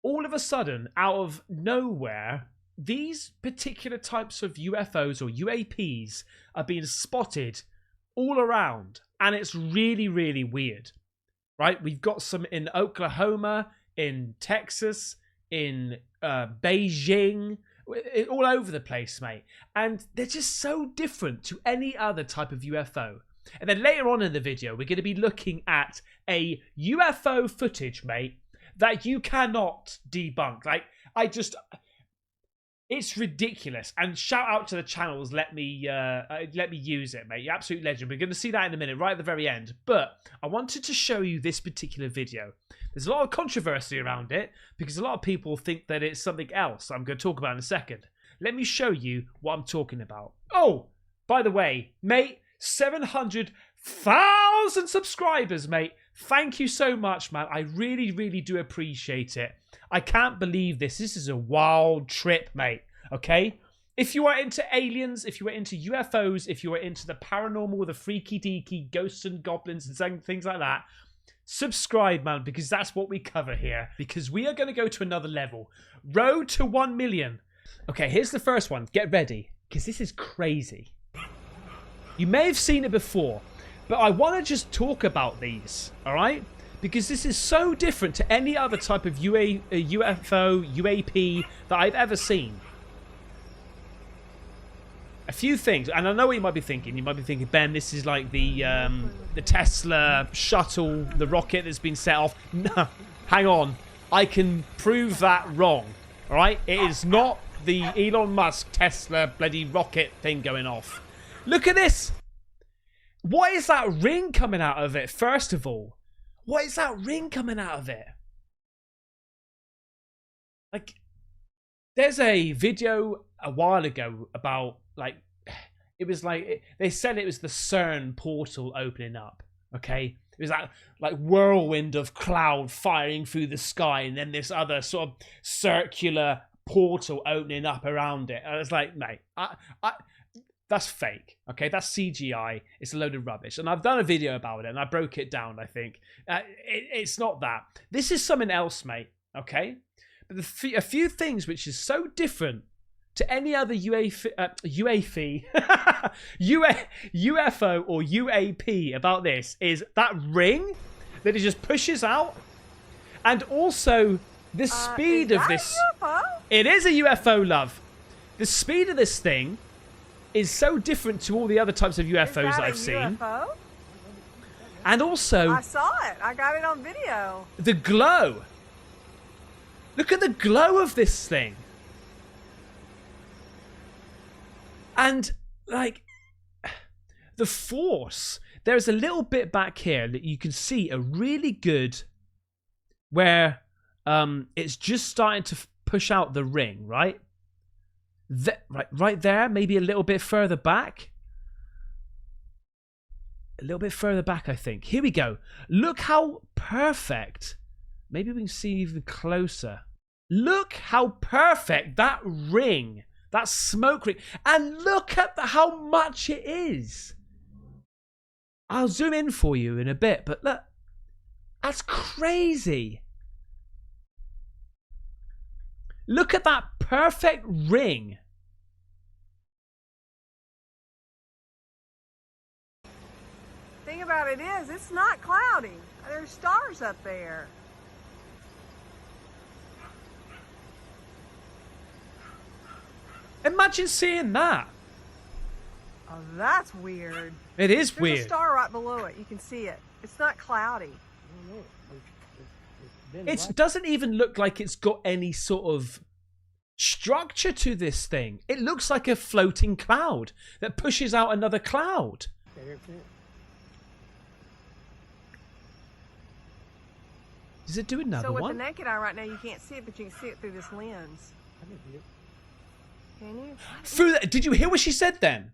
all of a sudden, out of nowhere, these particular types of UFOs or UAPs are being spotted all around. And it's really, really weird, right? We've got some in Oklahoma, in Texas, in Beijing, all over the place, mate. And they're just so different to any other type of UFO. And then later on in the video, we're going to be looking at a UFO footage, mate, that you cannot debunk. Like, it's ridiculous. And shout out to the channels. Let me use it, mate. You're absolute legend. We're going to see that in a minute, right at the very end. But I wanted to show you this particular video. There's a lot of controversy around it because a lot of people think that it's something else I'm going to talk about in a second. Let me show you what I'm talking about. Oh, by the way, mate, 700,000 subscribers, mate. Thank you so much, man. I really, really do appreciate it. I can't believe this. This is a wild trip, mate. Okay? If you are into aliens, if you are into UFOs, if you are into the paranormal, the freaky deaky, ghosts and goblins and things like that, subscribe, man, because that's what we cover here. Because we are going to go to another level. Road to 1 million. Okay, here's the first one. Get ready, because this is crazy. You may have seen it before, but I want to just talk about these, all right? Because this is so different to any other type of UFO, UAP that I've ever seen. A few things, and I know what you might be thinking. You might be thinking, Ben, this is like the Tesla shuttle, the rocket that's been set off. No, hang on. I can prove that wrong, all right? It is not the Elon Musk Tesla bloody rocket thing going off. Look at this. What is that ring coming out of it, first of all? What is that ring coming out of it? Like, there's a video a while ago about, like, it was like, they said it was the CERN portal opening up, okay? It was that, like, whirlwind of cloud firing through the sky, and then this other sort of circular portal opening up around it. I was like, mate, that's fake, okay? That's CGI. It's a load of rubbish. And I've done a video about it, and I broke it down, I think. It's not that. This is something else, mate, okay? But a few things which is so different to any other UFO or UAP about this is that ring that it just pushes out, and also the speed of this. UFO? It is a UFO, love. The speed of this thing is so different to all the other types of UFOs that I've seen. UFO? And also, I saw it. I got it on video. The glow. Look at the glow of this thing. And, like, the force. There's a little bit back here that you can see a really good, where it's just starting to push out the ring, right? Right there, maybe a little bit further back. A little bit further back, I think. Here we go. Look how perfect. Maybe we can see even closer. Look how perfect that ring, that smoke ring, and look at how much it is. I'll zoom in for you in a bit, but look, that's crazy. Look at that perfect ring. Thing about it is, it's not cloudy. There's stars up there. Imagine seeing that. Oh, that's weird. It is There's weird. There's a star right below it. You can see it. It's not cloudy. It doesn't even look like it's got any sort of structure to this thing. It looks like a floating cloud that pushes out another cloud. Does it do another one? So with the naked eye right now, you can't see it, but you can see it through this lens. Can you? Did you hear what she said then?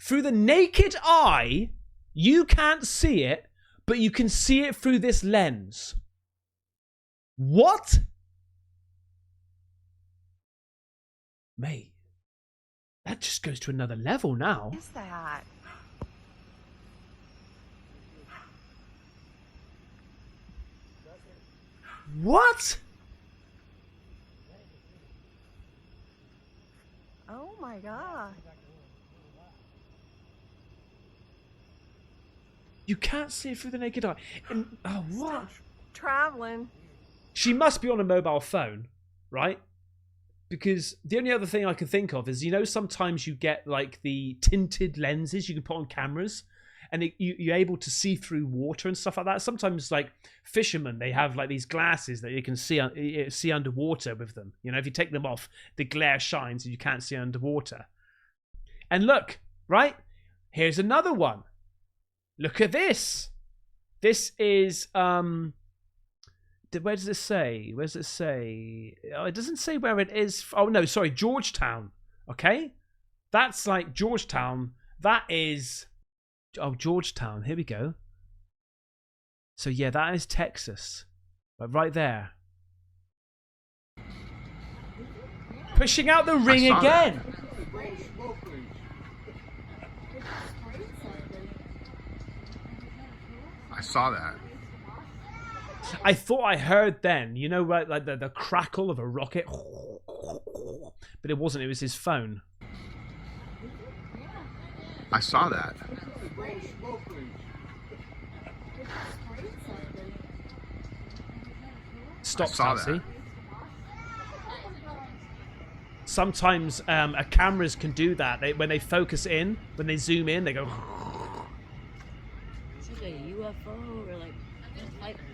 Through the naked eye, you can't see it, but you can see it through this lens. What? Mate, that just goes to another level now. What is that? What? my God. You can't see it through the naked eye. And, oh, what? Traveling. She must be on a mobile phone, right? Because the only other thing I can think of is, you know, sometimes you get like the tinted lenses you can put on cameras, and you're able to see through water and stuff like that. Sometimes, like fishermen, they have like these glasses that you can see underwater with them. You know, if you take them off, the glare shines and you can't see underwater. And look, right? Here's another one. Look at this. This is where does it say? Where does it say? Oh, it doesn't say where it is. Oh no, sorry, Georgetown. Okay, that's like Georgetown. That is, oh, Georgetown. Here we go. So yeah, that is Texas, right there. Pushing out the ring again. I saw that. I thought I heard then, you know, right, like the crackle of a rocket, but it wasn't. It was his phone. I saw that. Stop, saw Sassy. that. Sometimes cameras can do that. When they focus in, when they zoom in, they go. It's like a UFO or like.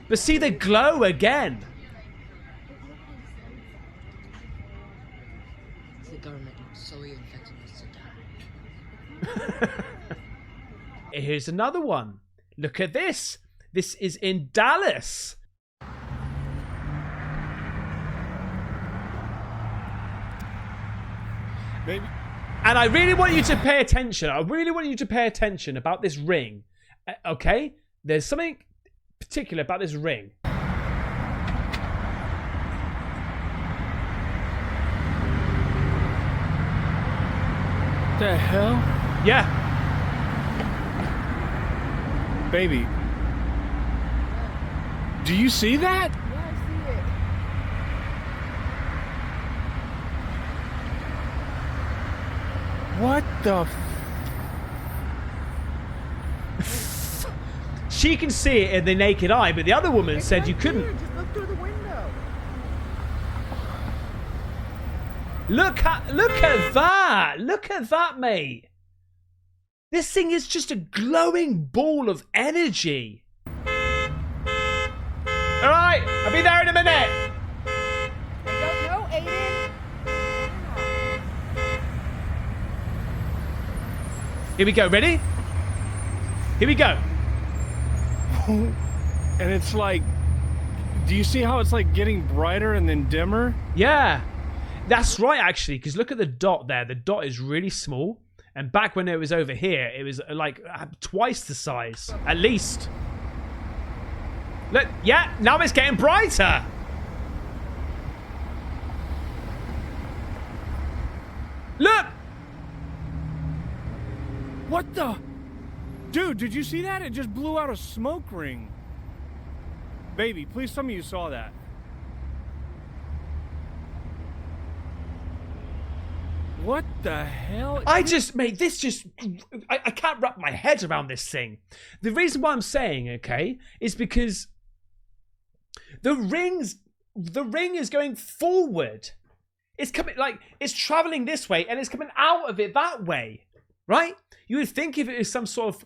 But see, they glow again. The government solely infected us to die. Here's another one. Look at this. This is in Dallas. Maybe. And I really want you to pay attention. I really want you to pay attention about this ring. Okay? There's something particular about this ring. The hell? Yeah. Baby. Do you see that? Yeah, I see it. What the She can see it in the naked eye, but the other woman said you couldn't. Here, just look through the window. Look at that. Look at that, mate. This thing is just a glowing ball of energy. All right, I'll be there in a minute. I don't know, Aiden. Here we go. Ready? Here we go. And it's like, do you see how it's like getting brighter and then dimmer? Yeah, that's right, actually, because look at the dot there. The dot is really small. And back when it was over here, it was like twice the size, at least. Look, yeah, now it's getting brighter. Look! What the? Dude, did you see that? It just blew out a smoke ring. Baby, please tell me you saw that. What the hell? I can't wrap my head around this thing. The reason why I'm saying, okay, is because the ring is going forward. It's coming, like, it's traveling this way and it's coming out of it that way, right? You would think if it was some sort of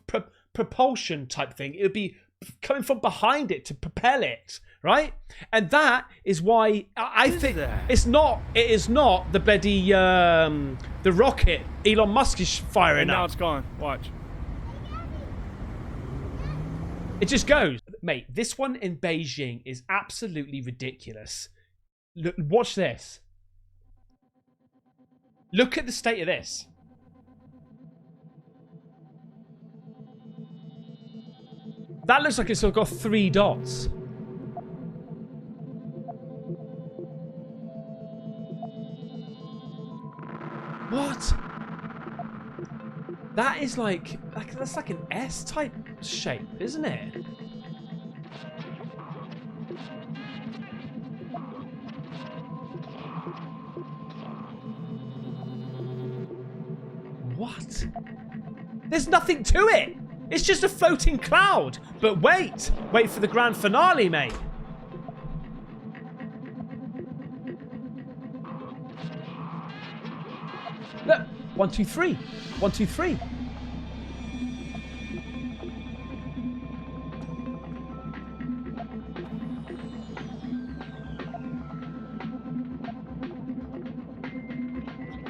propulsion type thing, it would be coming from behind it to propel it, right? And that is why I think it is not the bloody the rocket Elon Musk is firing And now up. it's gone. Watch. It just goes. Mate, this one in Beijing is absolutely ridiculous. Look, watch this. Look at the state of this. That looks like it's got 3 dots. What? That is like that's like an S type shape, isn't it? What? There's nothing to it. It's just a floating cloud. But wait for the grand finale, mate. Look, 1, 2, 3. 1, 2, 3.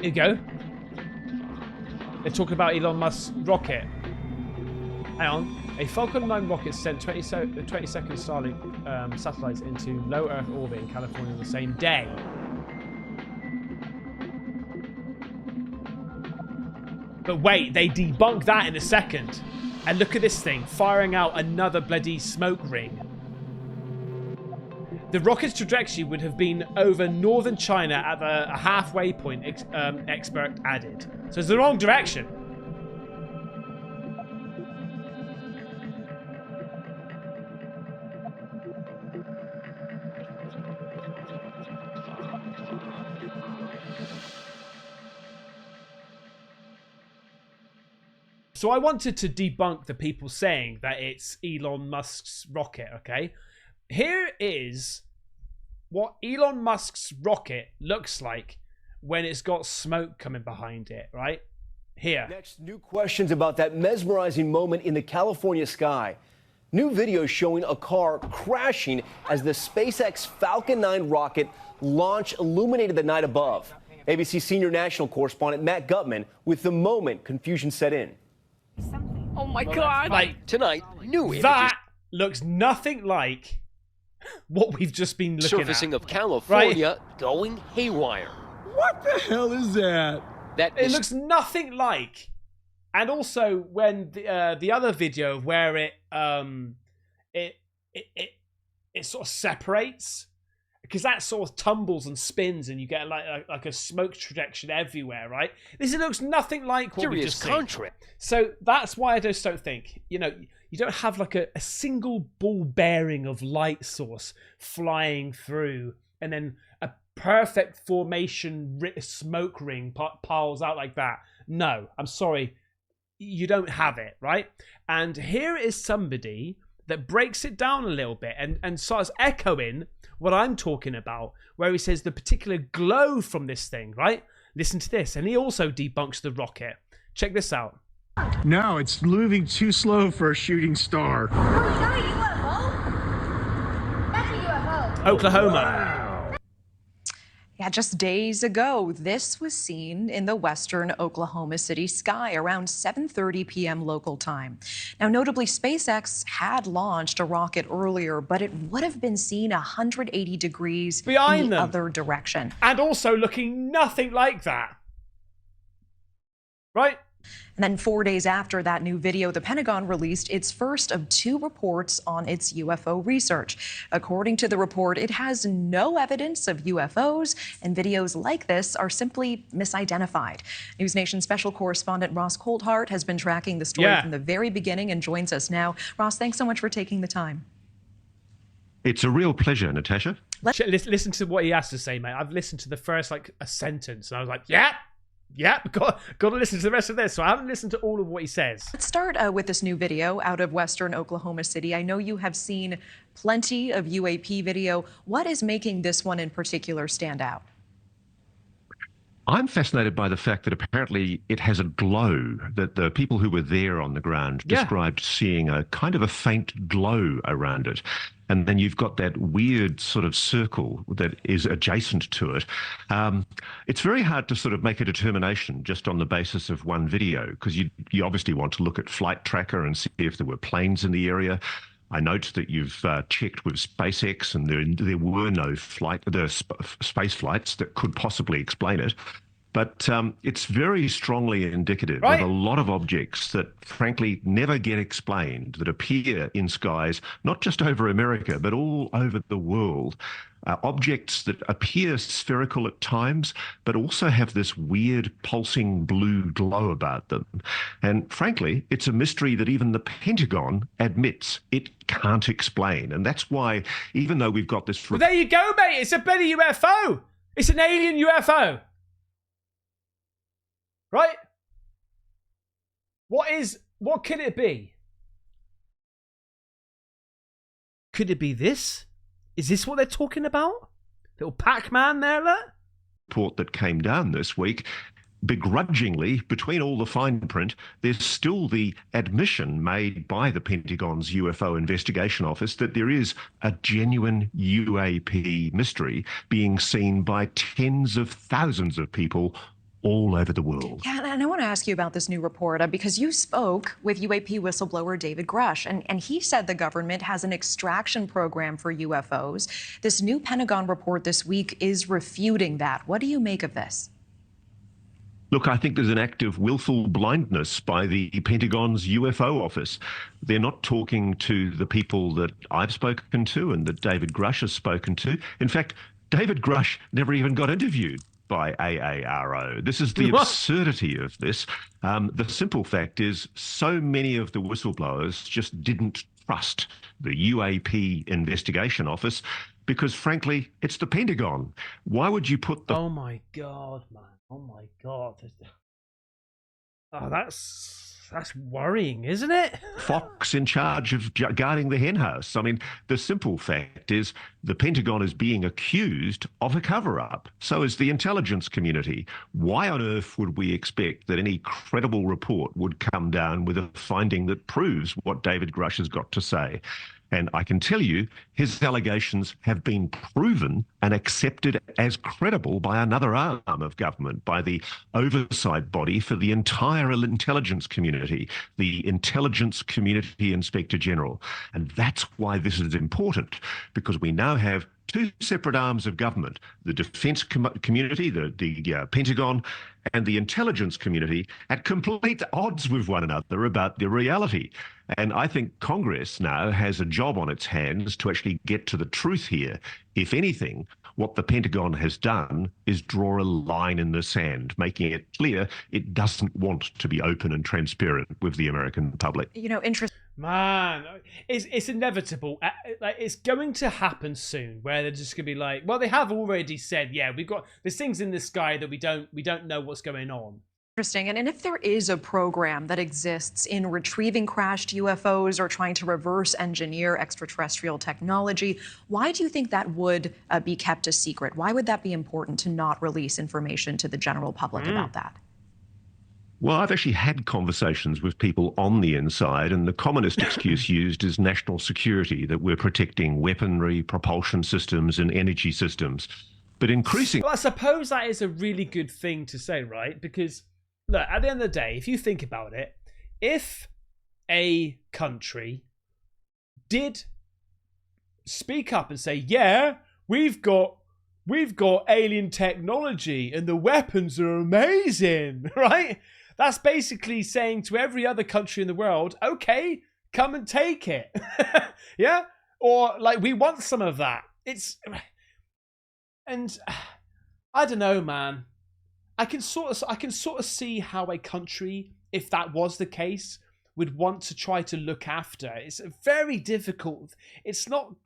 Here you go. They're talking about Elon Musk's rocket. Hang on. A Falcon 9 rocket sent 22nd Starlink satellites into low Earth orbit in California on the same day. But wait, they debunk that in a second. And look at this thing, firing out another bloody smoke ring. The rocket's trajectory would have been over northern China at the halfway point, expert added. So it's the wrong direction. So I wanted to debunk the people saying that it's Elon Musk's rocket, okay? Here is what Elon Musk's rocket looks like when it's got smoke coming behind it, right? Here. Next, new questions about that mesmerizing moment in the California sky. New video showing a car crashing as the SpaceX Falcon 9 rocket launch illuminated the night above. ABC senior national correspondent Matt Gutman with the moment confusion set in. Oh my God! Like, Tonight, new images that looks nothing like what we've just been looking surfacing at. of California going haywire. What the hell is that? It looks nothing like. And also when the other video of where it sort of separates, because that sort of tumbles and spins and you get like a smoke trajectory everywhere, right? This looks nothing like what we just seen. So that's why I just don't think, you don't have like a single ball bearing of light source flying through and then a perfect formation smoke ring piles out like that. No, I'm sorry. You don't have it, right? And here is somebody that breaks it down a little bit and starts echoing what I'm talking about, where he says the particular glow from this thing, right? Listen to this. And he also debunks the rocket. Check this out. No, it's moving too slow for a shooting star. Oh, is that a UFO? That's a UFO. Oklahoma. Yeah, just days ago, this was seen in the western Oklahoma City sky around 7:30 p.m. local time. Now, notably, SpaceX had launched a rocket earlier, but it would have been seen 180 degrees behind in the them. other direction. And also looking nothing like that. Right? And then 4 days after that new video, the Pentagon released its first of 2 reports on its UFO research. According to the report, it has no evidence of UFOs, and videos like this are simply misidentified. News Nation special correspondent Ross Coulthart has been tracking the story from the very beginning and joins us now. Ross, thanks so much for taking the time. It's a real pleasure, Natasha. Listen to what he has to say, mate. I've listened to the first, a sentence, and I was like, yeah, got to listen to the rest of this. So I haven't listened to all of what he says. Let's start with this new video out of western Oklahoma City. I know you have seen plenty of UAP video. What is making this one in particular stand out? I'm fascinated by the fact that apparently it has a glow, that the people who were there on the ground described seeing a kind of a faint glow around it. And then you've got that weird sort of circle that is adjacent to it. It's very hard to sort of make a determination just on the basis of one video, because you obviously want to look at flight tracker and see if there were planes in the area. I note that you've checked with SpaceX and there were no space flights that could possibly explain it. But it's very strongly indicative of a lot of objects that, frankly, never get explained, that appear in skies, not just over America, but all over the world. Objects that appear spherical at times, but also have this weird pulsing blue glow about them. And frankly, it's a mystery that even the Pentagon admits it can't explain. And that's why, even though we've got this... Well, there you go, mate. It's a bloody UFO. It's an alien UFO. Right? What could it be? Could it be this? Is this what they're talking about? Little Pac-Man there, look? Report that came down this week, begrudgingly, between all the fine print, there's still the admission made by the Pentagon's UFO investigation office that there is a genuine UAP mystery being seen by tens of thousands of people all over the world. Yeah, and I want to ask you about this new report because you spoke with UAP whistleblower David Grush, and he said the government has an extraction program for UFOs. This new Pentagon report this week is refuting that. What do you make of this? Look, I think there's an act of willful blindness by the Pentagon's UFO office. They're not talking to the people that I've spoken to and that David Grush has spoken to. In fact, David Grush never even got interviewed by AARO. This is the absurdity of this. The simple fact is so many of the whistleblowers just didn't trust the UAP investigation office because, frankly, it's the Pentagon. Why would you put the... Oh, my God, man. Oh, my God. Oh, that's worrying, isn't it? Fox in charge of guarding the henhouse. I mean, the simple fact is the Pentagon is being accused of a cover-up. So is the intelligence community. Why on earth would we expect that any credible report would come down with a finding that proves what David Grush has got to say? And I can tell you, his allegations have been proven and accepted as credible by another arm of government, by the oversight body for the entire intelligence community, the Intelligence Community Inspector General. And that's why this is important, because we now have two separate arms of government, the defense community, the Pentagon, and the intelligence community at complete odds with one another about the reality. And I think Congress now has a job on its hands to actually get to the truth here. If anything, what the Pentagon has done is draw a line in the sand, making it clear it doesn't want to be open and transparent with the American public. You know, interesting. Man, it's inevitable. Like, it's going to happen soon, where they're just gonna be like, well, they have already said, yeah, there's things in the sky that we don't know what's going on. Interesting. And if there is a program that exists in retrieving crashed UFOs or trying to reverse engineer extraterrestrial technology, why do you think that would be kept a secret? Why would that be important to not release information to the general public about that? Well, I've actually had conversations with people on the inside, and the commonest excuse used is national security, that we're protecting weaponry, propulsion systems, and energy systems. But increasingly... Well, I suppose that is a really good thing to say, right? Because, look, at the end of the day, if you think about it, if a country did speak up and say, yeah, we've got alien technology and the weapons are amazing, right? That's basically saying to every other country in the world, okay, come and take it. Yeah? Or like, we want some of that. And I don't know, man. I can sort of see how a country, if that was the case, would want to try to look after. It's very difficult. It's not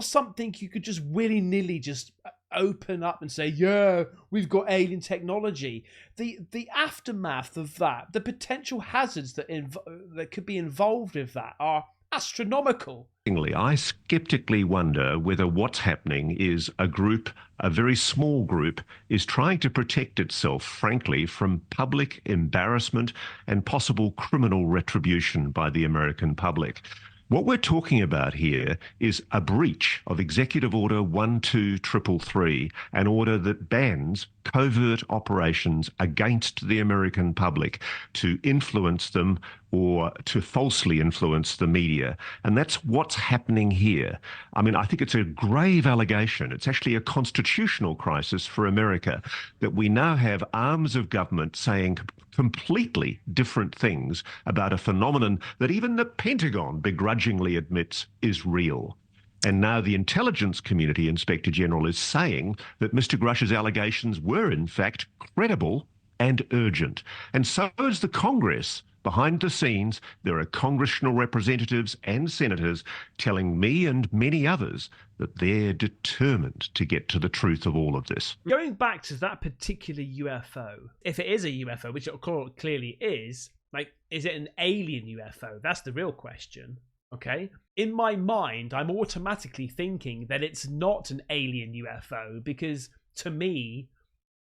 something you could just willy-nilly just open up and say, yeah, we've got alien technology. The aftermath of that, the potential hazards that could be involved with that are astronomical. I skeptically wonder whether what's happening is a very small group, is trying to protect itself, frankly, from public embarrassment and possible criminal retribution by the American public. What we're talking about here is a breach of Executive Order 12333, an order that bans covert operations against the American public to influence them or to falsely influence the media. And that's what's happening here. I mean, I think it's a grave allegation. It's actually a constitutional crisis for America that we now have arms of government saying completely different things about a phenomenon that even the Pentagon begrudgingly admits is real. And now the Intelligence Community Inspector General is saying that Mr. Grush's allegations were, in fact, credible and urgent. And so is the Congress. Behind the scenes, there are congressional representatives and senators telling me and many others that they're determined to get to the truth of all of this. Going back to that particular UFO, if it is a UFO, which it clearly is, Like, is it an alien UFO? That's the real question. Okay. In my mind, I'm automatically thinking that it's not an alien UFO because to me,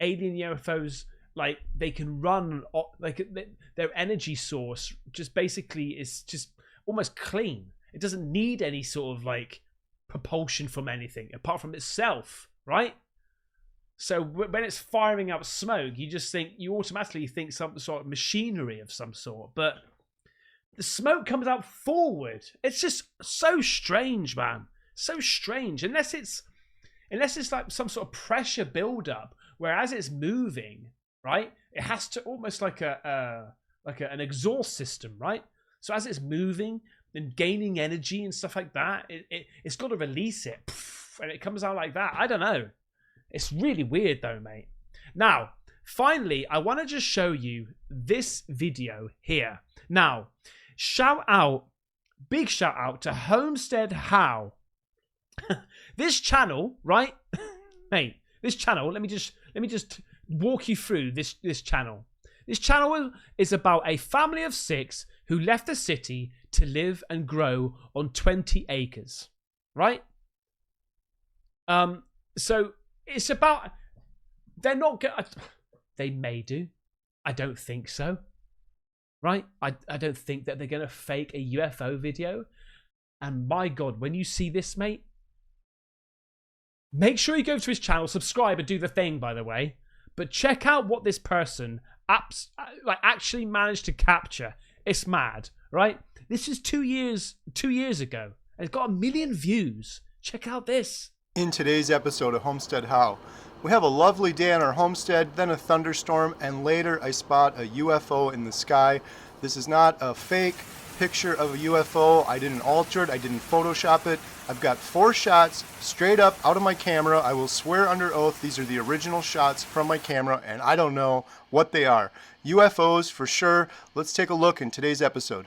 alien UFOs, like, they can run, like, their energy source just basically is just almost clean. It doesn't need any sort of like propulsion from anything apart from itself, right? So when it's firing up smoke, you automatically think some sort of machinery of some sort, but the smoke comes out forward. It's just so strange, man. So strange. Unless it's like some sort of pressure buildup, where as it's moving, right, it has to almost like an exhaust system, right? So as it's moving and gaining energy and stuff like that, it's got to release it, and it comes out like that. I don't know. It's really weird though, mate. Now, finally, I want to just show you this video here. Now, big shout out to Homestead How. This channel, right? Mate, this channel, let me just walk you through this channel. This channel is about a family of 6 who left the city to live and grow on 20 acres, right? So it's about, they're not going, they may do. I don't think so, right? I don't think that they're going to fake a UFO video. And my God, when you see this, mate, make sure you go to his channel, subscribe, and do the thing, by the way. But check out what this person actually managed to capture. It's mad, right? This is 2 years ago. And it's got 1 million views. Check out this. In today's episode of Homestead How, we have a lovely day on our homestead, then a thunderstorm, and later I spot a UFO in the sky. This is not a fake picture of a UFO. I didn't alter it. I didn't Photoshop it. I've got 4 shots straight up out of my camera. I will swear under oath these are the original shots from my camera, and I don't know what they are. UFOs for sure. Let's take a look in today's episode.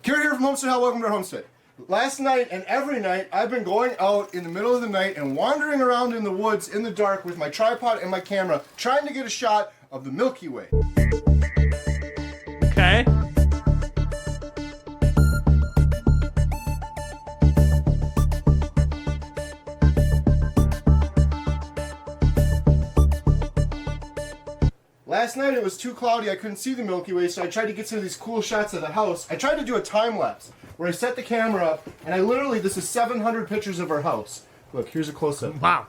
Carrie here from Homestead How. Welcome to our homestead. Last night and every night I've been going out in the middle of the night and wandering around in the woods in the dark with my tripod and my camera trying to get a shot of the Milky Way. Okay. Last night it was too cloudy, I couldn't see the Milky Way, so I tried to get some of these cool shots of the house. I tried to do a time lapse where I set the camera up and I literally, this is 700 pictures of our house. Look, here's a close-up. Wow.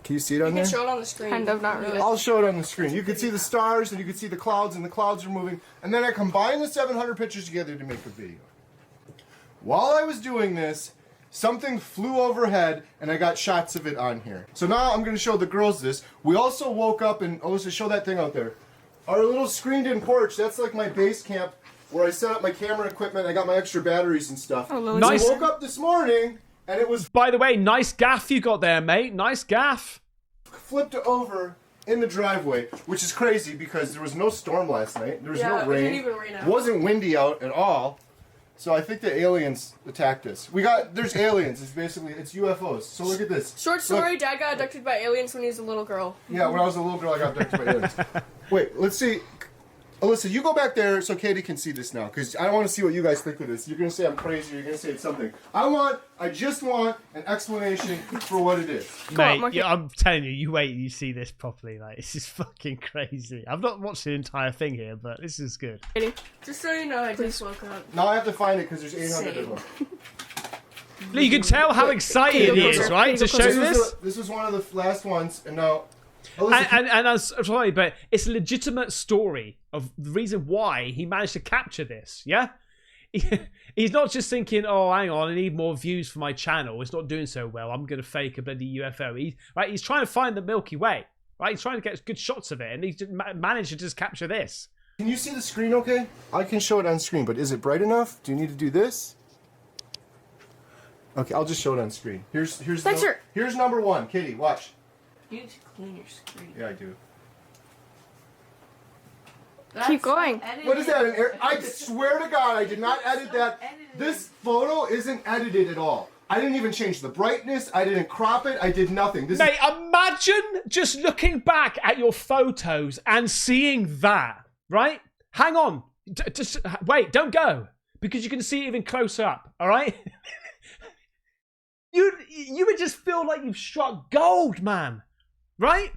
Can you see it on there? You can show it on the screen. Kind of, not really. I'll show it on the screen. You can see the stars and you can see the clouds, and the clouds are moving. And then I combine the 700 pictures together to make a video. While I was doing this, something flew overhead and I got shots of it on here. So now I'm going to show the girls this. We also woke up and, oh, let's show that thing out there. Our little screened-in porch, that's like my base camp where I set up my camera equipment. I got my extra batteries and stuff. Oh, nice. I woke up this morning and it was... By the way, nice gaff you got there, mate. Nice gaff. Flipped over in the driveway, which is crazy because there was no storm last night. There was no rain. It didn't even rain out. It wasn't windy out at all. So I think the aliens attacked us. There's aliens. It's UFOs. So look at this. Short story, look. Dad got abducted by aliens when he was a little girl. Yeah, when I was a little girl, I got abducted by aliens. Wait, let's see. Alyssa, you go back there so Katie can see this now, because I want to see what you guys think of this. You're going to say I'm crazy, you're going to say it's something. I just want an explanation for what it is. Mate, I'm telling you, you wait and you see this properly. Like, this is fucking crazy. I've not watched the entire thing here, but this is good. Just so you know, I just woke up. Now I have to find it because there's 800 of them. You can tell how excited he is, right, to show this? This was one of the last ones, and now... And I'm sorry, but it's a legitimate story of the reason why he managed to capture this, yeah? He's not just thinking, oh, hang on, I need more views for my channel. It's not doing so well. I'm going to fake a bloody UFO. He's trying to find the Milky Way, right? He's trying to get good shots of it, and he's managed to just capture this. Can you see the screen okay? I can show it on screen, but is it bright enough? Do you need to do this? Okay, I'll just show it on screen. Here's number 1. Katie, watch. You need to clean your screen. Yeah, I do. Keep going. What is that? I swear to God, I did not edit that. This photo isn't edited at all. I didn't even change the brightness. I didn't crop it. I did nothing. This Mate, imagine just looking back at your photos and seeing that, right? Hang on. Just wait, don't go. Because you can see it even closer up, all right? You would just feel like you've struck gold, man. Right?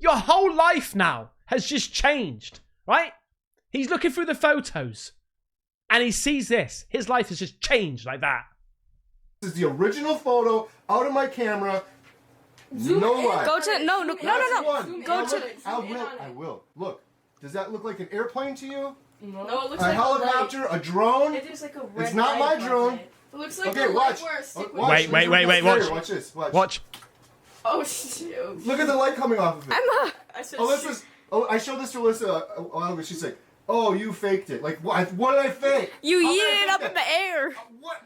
Your whole life now has just changed, right? He's looking through the photos and he sees this. His life has just changed like that. is the original photo out of my camera. No lie. Go to no. Go to. I will. Look. Does that look like an airplane to you? No, it looks a like helicopter, a drone? It is like a red. It's not my drone. It looks like okay, a watch. Wait. Watch. Watch this. Watch. Oh shoot! Look at the light coming off of it. Alyssa. I showed this to Alyssa a while ago. She's like, "Oh, you faked it. Like, what did I fake? You yeeted it up in the air. What?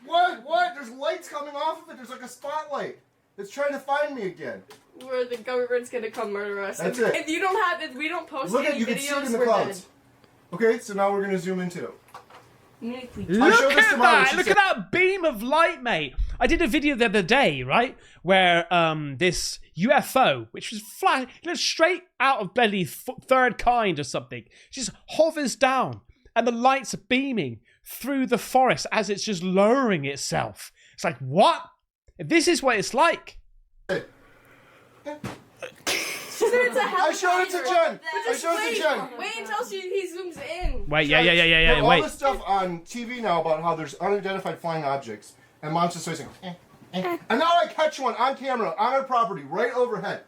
There's lights coming off of it. There's like a spotlight. It's trying to find me again. Where the government's gonna come murder us. That's if, it. If you don't have it, we don't post Look any you can videos. see it in the we're clouds. dead. Okay, so now we're gonna zoom into it. Look at that! Look at that beam of light, mate. I did a video the other day, right, where this UFO, which was flying, straight out of bloody third kind or something, just hovers down, and the lights are beaming through the forest as it's just lowering itself. It's like, what? This is what it's like. I showed it to Jen. I showed it to Jen. Wait until he zooms in. Wait, yeah. All Wait. this stuff on TV now about how there's unidentified flying objects, and Mom's just saying, and now I catch one on camera on our property right overhead.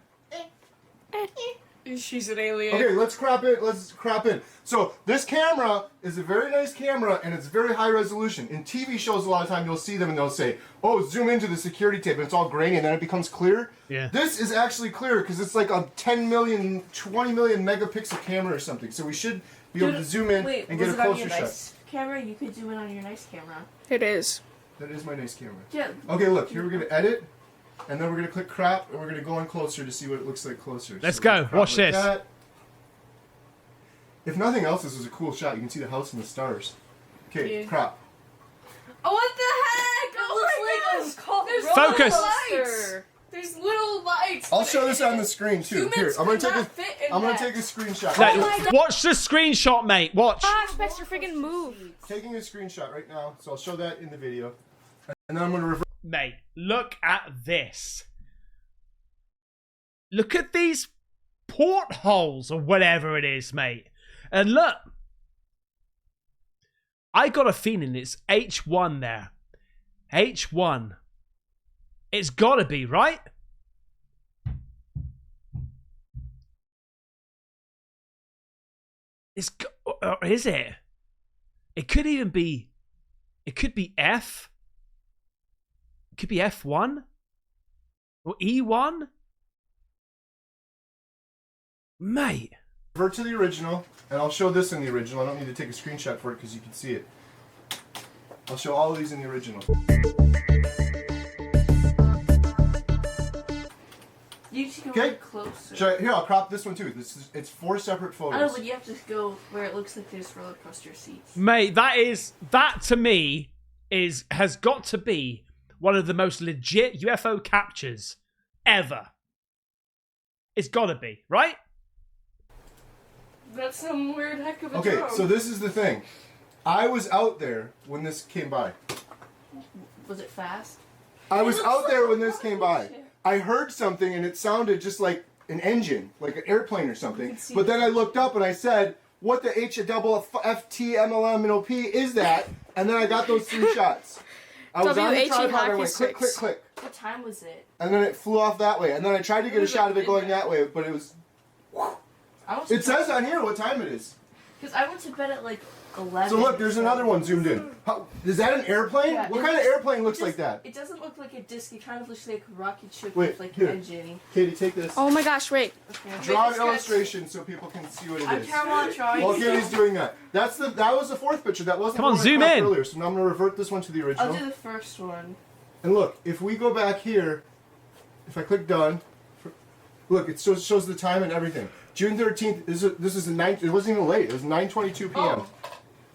She's an alien. Okay, let's crop in. So this camera is a very nice camera, and it's very high resolution. In TV shows, a lot of time you'll see them, and they'll say, "Oh, zoom into the security tape," and it's all grainy, and then it becomes clear. Yeah. This is actually clear because it's like a 10 million, 20 million megapixel camera or something. So we should be able to zoom in and get a closer shot. Nice camera? You could zoom in on your nice camera. It is. That is my nice camera. Yeah. Okay, look, here we're going to edit, and then we're going to click crop, and we're going to go in closer to see what it looks like closer. Let's so go. Watch like this. That. If nothing else, this was a cool shot. You can see the house and the stars. Okay, Yeah. crop. Oh, what the heck? There's Focus. little lights. There's little lights. I'll show this on the screen too. Here, I'm gonna take a screenshot. Watch the screenshot, mate. Watch. Spectre freaking move. Taking a screenshot right now, so I'll show that in the video, and then I'm gonna reverse. Mate, look at this. Look at these portholes or whatever it is, mate. And look, I got a feeling it's H1 there. H1. It's gotta be, right? Or is it? It could even be. It could be F. It could be F1 or E1. Mate. Revert to the original, and I'll show this in the original. I don't need to take a screenshot for it because you can see it. I'll show all of these in the original. You should go closer. Here, I'll crop this one too. It's 4 separate photos. I know, but you have to go where it looks like there's roller coaster seats. Mate, that to me has got to be one of the most legit UFO captures ever. It's gotta be, right? That's some weird heck of a Okay, drone. so this is the thing. I was out there when this came by. Was it fast? I was out there when this came by. I heard something and it sounded just like an engine, like an airplane or something. But then I looked up and I said, "What the HFTMLMNOP is that?" And then I got those 3 shots. I was on the tripod and I went click, click, click. What time was it? And then it flew off that way. And then I tried to get a shot of it going that way, but it was... It says on here what time it is. Because I went to bed at like 11. So look, there's another one zoomed in. Is that an airplane? Yeah, what kind of airplane looks like that? It doesn't look like a disc. It kind of looks like a rocket ship Wait, with like here. an engine. Katie, take this. Oh my gosh, wait. Okay. Draw an illustration so people can see what it is. I'm trying. While Katie's doing that. That was the 4th picture. That wasn't Come on, the one I zoom cropped in. earlier. So now I'm going to revert this one to the original. I'll do the first one. And look, if we go back here, if I click done, look, it shows the time and everything. June 13th. This is the 9th. It wasn't even late. It was 9:22 p.m. Oh.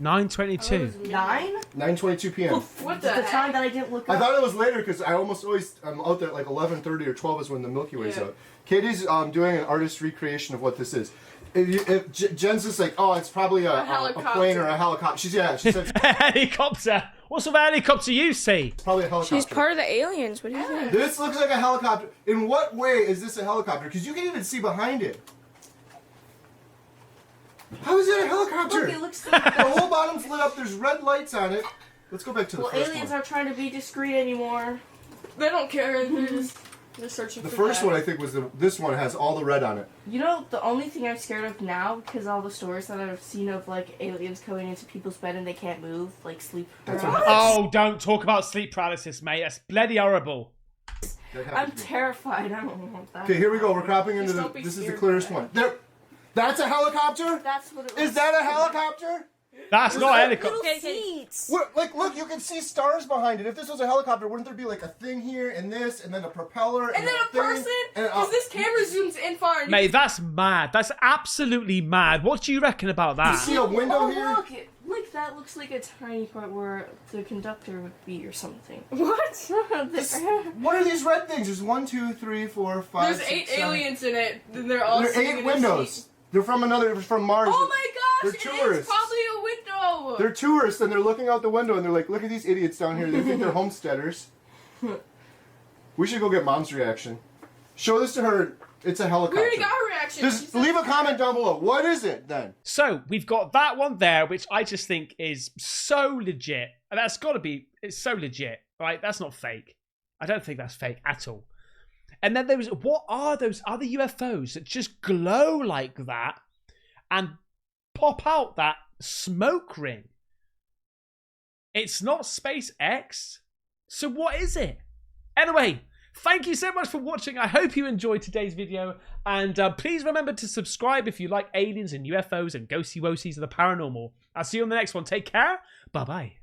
9:22. 9? 9:22 p.m. What the time that I didn't look up? I thought it was later because I almost always I'm out there at like 11:30 or 12 is when the Milky Way's out. Katie's doing an artist recreation of what this is. If Jen's just like, oh, it's probably a plane or a helicopter. She said helicopter. What sort of helicopter you see? Probably a helicopter. She's part of the aliens. What do you think? This looks like a helicopter. In what way is this a helicopter? Because you can even see behind it. How is it a helicopter? Look, it looks like the whole bottom's lit up. There's red lights on it. Let's go back to the first one. aliens aren't trying to be discreet anymore. They don't care. They're searching The for first that. one I think was this one has all the red on it. You know, the only thing I'm scared of now, because all the stories that I've seen of like aliens coming into people's bed and they can't move, like sleep paralysis. Oh, don't talk about sleep paralysis, mate. That's bloody horrible. I'm terrified. I don't want that. Okay, here we go. We're cropping into Just the. don't be This is the scared clearest by one. There. That's a helicopter? That's what it was. Is that a helicopter? That's not a helicopter. Look, you can see stars behind it. If this was a helicopter, wouldn't there be like a thing here and this and then a propeller And then a person? Because this camera zooms in far. And Mate, that's mad. That's absolutely mad. What do you recken about that? You see a window here? Look, that looks like a tiny part where the conductor would be or something. What? What are these red things? There's 1, 2, 3, 4, 5. There's 8 6, 7. aliens in it. And they're all There are sitting 8 in windows. They're from Mars. Oh my gosh! They're It tourists. is probably a window. They're tourists and they're looking out the window and they're like, look at these idiots down here. They think they're homesteaders. We should go get Mom's reaction. Show this to her. It's a helicopter. We already got her reaction. Just leave a comment down below. What is it then? So we've got that one there, which I just think is so legit. And that's got to be, it's so legit, right? That's not fake. I don't think that's fake at all. And then what are those other UFOs that just glow like that and pop out that smoke ring? It's not SpaceX. So what is it? Anyway, thank you so much for watching. I hope you enjoyed today's video. And please remember to subscribe if you like aliens and UFOs and ghosty-wosies and the paranormal. I'll see you on the next one. Take care. Bye-bye.